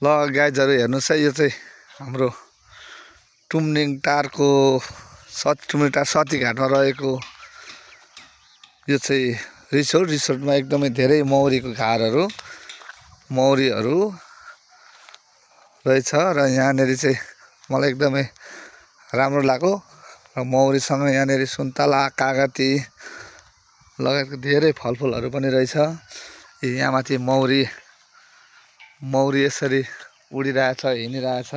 ल गाइजहरू हेर्नुहोस् है, यो चाहिँ हाम्रो टुमलिङ टारको टुमलिङ टार सतीघाटमा रहेको यो चाहिँ रिसोर्टमा एकदमै धेरै मौरीको मौरीहरू रहेछ र यहाँनिर चाहिँ मलाई एकदमै राम्रो लाग्यो र मौरीसँग यहाँनिर सुन्तला कागती लगायतको धेरै फलफुलहरू पनि रहेछ। यहाँ माथि मौरी यसरी उडिरहेछ, हिँडिरहेछ।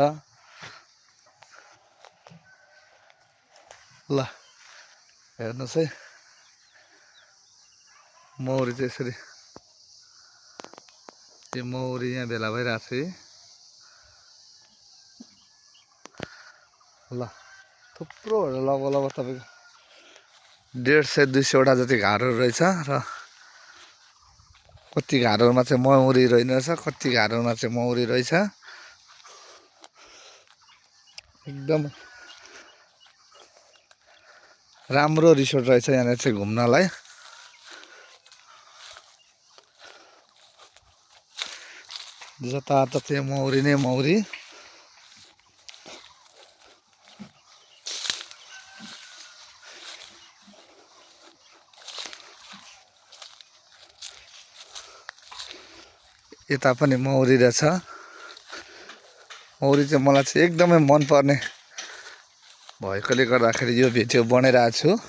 ल हेर्नुहोस् है, मौरी चाहिँ यसरी यो मौरी यहाँ भेला भइरहेछ है। ल थुप्रोहरू लगभग तपाईँको 150-200वटा जति घरहरू रहेछ र कति घरहरूमा चाहिँ मौरी रहेनछ, कति घरहरूमा चाहिँ मौरी रहेछ। एकदम राम्रो रिसोर्ट रहेछ यहाँनिर चाहिँ घुम्नलाई। जताततै मौरी नै मौरी। यता पनि मौरी रहेछ। मौरी चाहिँ मलाई चाहिँ एकदमै मनपर्ने भएकोले गर्दाखेरि यो भिडियो बनाइरहेको छु।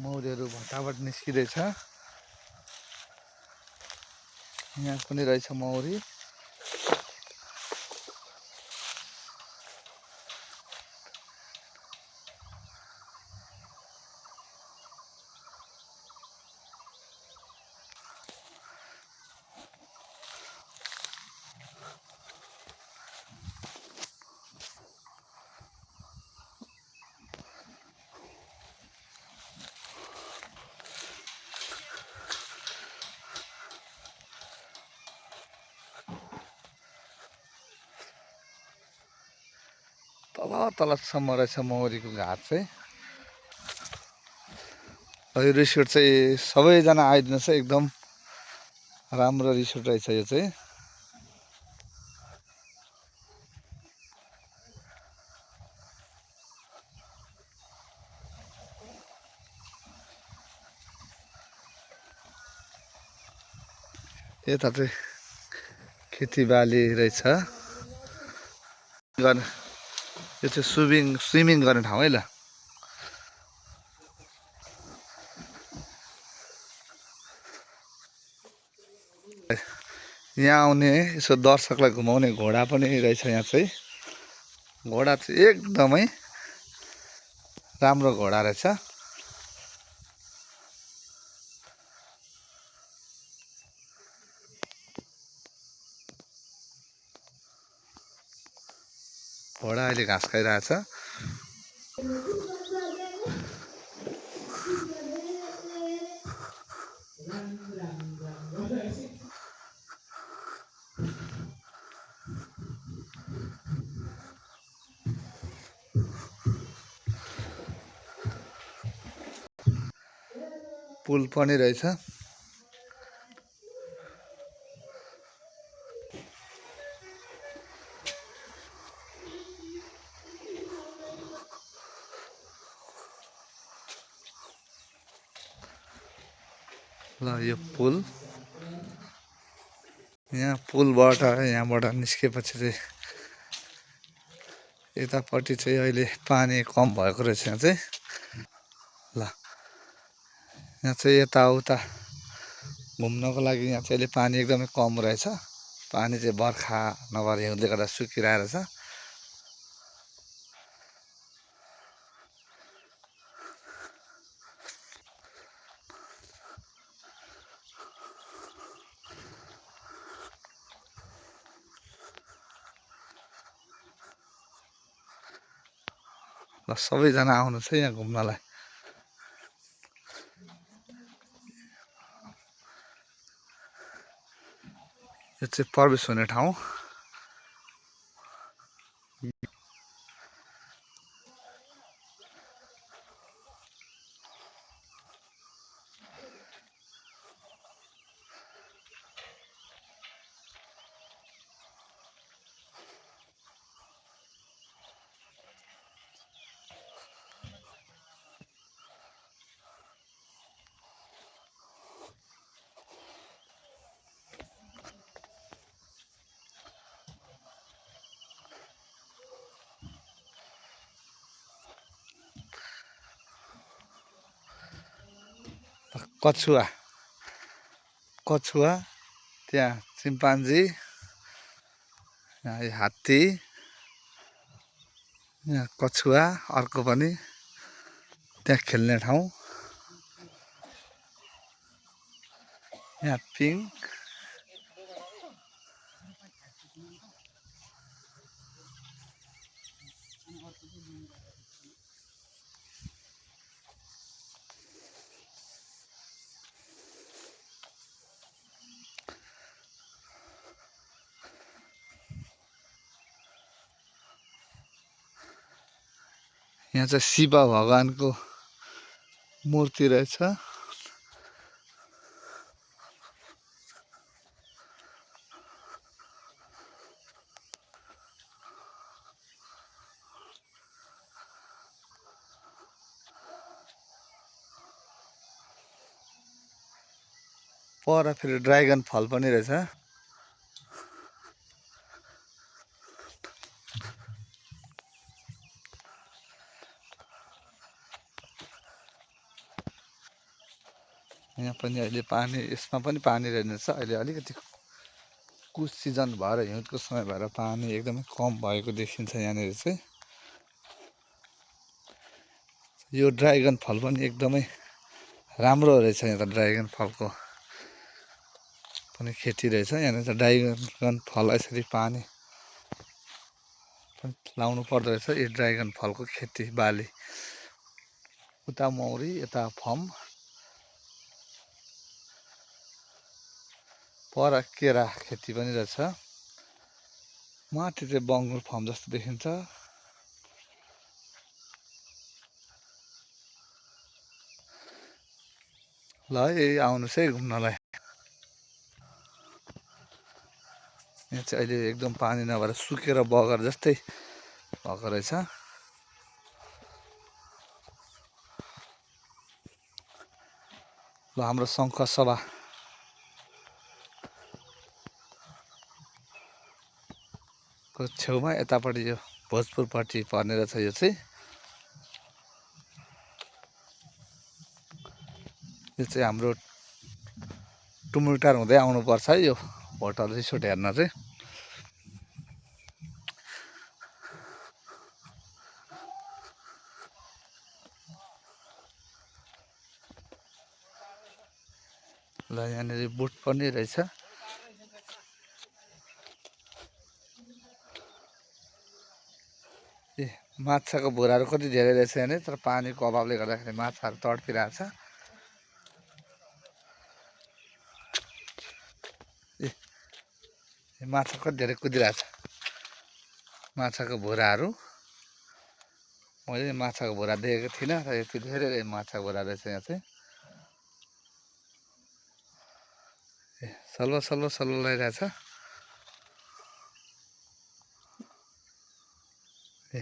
मौरीहरू भटाभट निस्किँदैछ। यहाँ पनि रहेछ मौरी। तलसम्म रहेछ मौरीको घाट चाहिँ। यो रिसोर्ट चाहिँ सबैजना आइदिनुहोस् है, एकदम राम्रो रिसोर्ट रहेछ यो चाहिँ। यता चाहिँ खेतीबाली रहेछ। यो चाहिँ स्विमिङ गर्ने ठाउँ है। ल यहाँ आउने यसो दर्शकलाई घुमाउने घोडा पनि रहेछ। यहाँ चाहिँ घोडा चाहिँ एकदमै राम्रो घोडा रहेछ। घोडा अहिले घाँस खाइरहेछ। पुल पनि रहेछ। ल यो पुल, यहाँ पुलबाट यहाँबाट निस्केपछि चाहिँ यतापट्टि चाहिँ अहिले पानी कम भएको रहेछ। यहाँ चाहिँ ल यहाँ चाहिँ यताउता घुम्नको लागि यहाँ चाहिँ अहिले पानी एकदमै कम रहेछ। पानी चाहिँ बर्खा नभएर हिउँले गर्दा सुकिरहेको रहेछ। ल सबैजना आउनुहोस् है यहाँ घुम्नलाई। यो चाहिँ प्रवेश हुने ठाउँ। कछुवा कछुवा, त्यहाँ चिम्पान्जी, यहाँ हात्ती, यहाँ कछुवा अर्को पनि, त्यहाँ खेल्ने ठाउँ, यहाँ पिङ, यहाँ चाहिँ शिव भगवानको मूर्ति रहेछ। पर फेरि ड्राइगन फल पनि रहेछ। यहाँ पनि अहिले पानी, यसमा पनि पानी रहेछ। अहिले अलिकति कुछ सिजन भएर हिउँदको समय भएर पानी एकदमै कम भएको देखिन्छ यहाँनिर चाहिँ। यो ड्राइगन फल पनि एकदमै राम्रो रहेछ। यहाँ त ड्राइगन फलको पनि खेती रहेछ। यहाँनिर त ड्राइगन फल यसरी पानी पनि लाउनु पर्दो रहेछ। यो ड्राइगन फलको खेती बाली, उता मौरी यता फम, पर केरा खेती पनि रहेछ। माथि चाहिँ बङ्गुर फर्म जस्तो देखिन्छ। ल है आउनुहोस् है घुम्नलाई। यहाँ चाहिँ अहिले एकदम पानी नभएर सुकेर बगर जस्तै भएको रहेछ। ल हाम्रो सङ्घ सभाको छेउमा यतापट्टि यो भोजपुरपट्टि पर्ने रहेछ। यो चाहिँ हाम्रो टुमुलटार हुँदै आउनुपर्छ है यो होटल रिसोर्ट हेर्न चाहिँ। ल यहाँनिर बोट पनि रहेछ। ए माछाको बोराहरू कति धेरै रहेछ यहाँनिर, तर पानीको अभावले गर्दाखेरि माछाहरू तड्पिरहेछ। ए माछा कति धेरै कुदिरहेछ। माछाको बोराहरू मैले माछाको बोरा देखेको थिइनँ र यति धेरै माछाको बोरा रहेछ यहाँ चाहिँ। ए सल्लो सल्लो सल्लो लगाइरहेछ। ए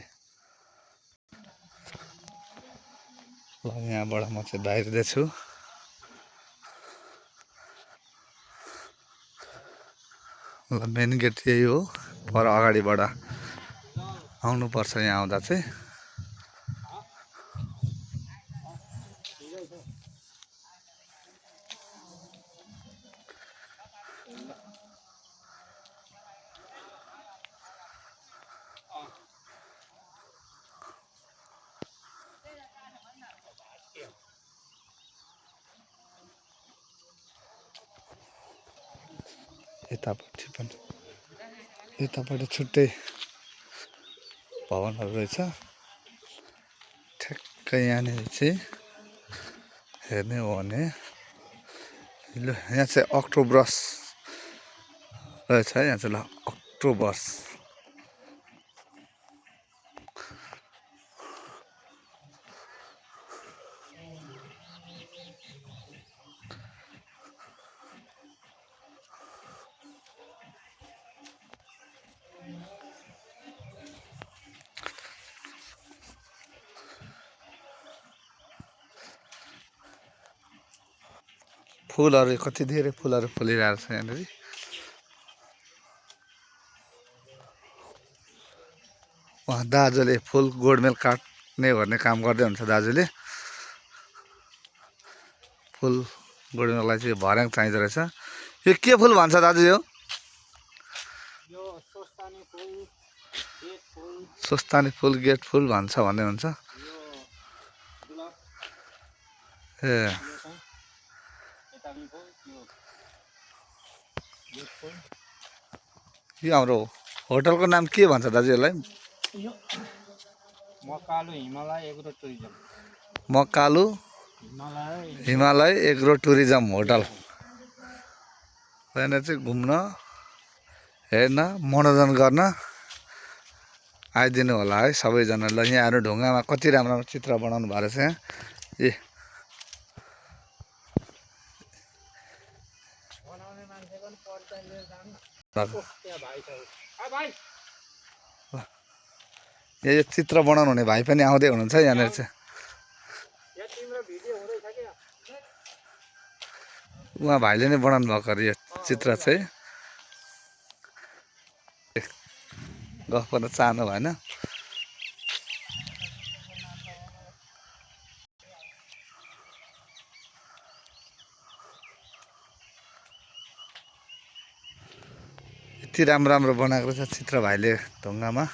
ल यहाँबाट म चाहिँ बाहिरिँदैछु। ल मेन गेट यही हो, पर अगाडिबाट आउनुपर्छ यहाँ आउँदा चाहिँ। यतापट्टि छुट्टै भवनहरू रहेछ। ठ्याक्कै यहाँनिर चाहिँ हेर्ने हो भने ल यहाँ चाहिँ अक्टोबस रहेछ है। यहाँ चाहिँ ल अक्टोबस फुलहरू कति धेरै फुलहरू फुलिरहेको छ यहाँनिर। उहाँ दाजुले फुल गोडमेल काट्ने भन्ने काम गर्दै हुन्छ दाजुले। फुल गोडमेललाई चाहिँ भर्याङ चाहिँदो रहेछ। यो के फुल भन्छ दाजु? यो सोस्तानी फुल गेट फुल भन्छ भन्ने हुन्छ। ए यो हाम्रो होटलको नाम के भन्छ दाजु यसलाई? Makalu Himalaya agro tourism. Makalu Himalaya agro tourism hotel. यहाँ चाहिँ घुम्न हेर्न मनोरञ्जन गर्न आइदिनु होला है सबैजनालाई। यहाँहरू ढुङ्गामा कति राम्रो राम्रो चित्र बनाउनु भएको रहेछ यहाँ। ए यो चित्र बनाउनु हुने भाइ पनि आउँदै हुनुहुन्छ यहाँनिर चाहिँ। उहाँ भाइले नै बनाउनु भएको अरे यो चित्र चाहिँ। गफ गर्न चाहनु भएन। यति राम्रो राम्रो बनाएको रहेछ चित्र भाइले ढुङ्गामा।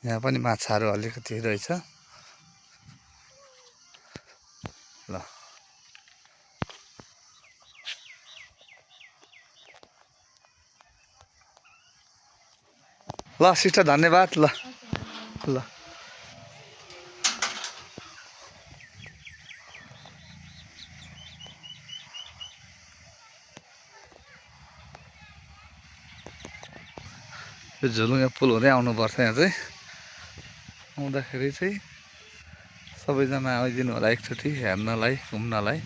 यहाँ पनि माछाहरू अलिकति रहेछ। ल ल सिस्टर धन्यवाद। ल ल यो झुलुङ्गे पुल हुँदै आउनुपर्छ। यहाँ चाहिँ आउँदाखेरि चाहिँ सबैजना आइदिनु होला एकचोटि हेर्नलाई घुम्नलाई।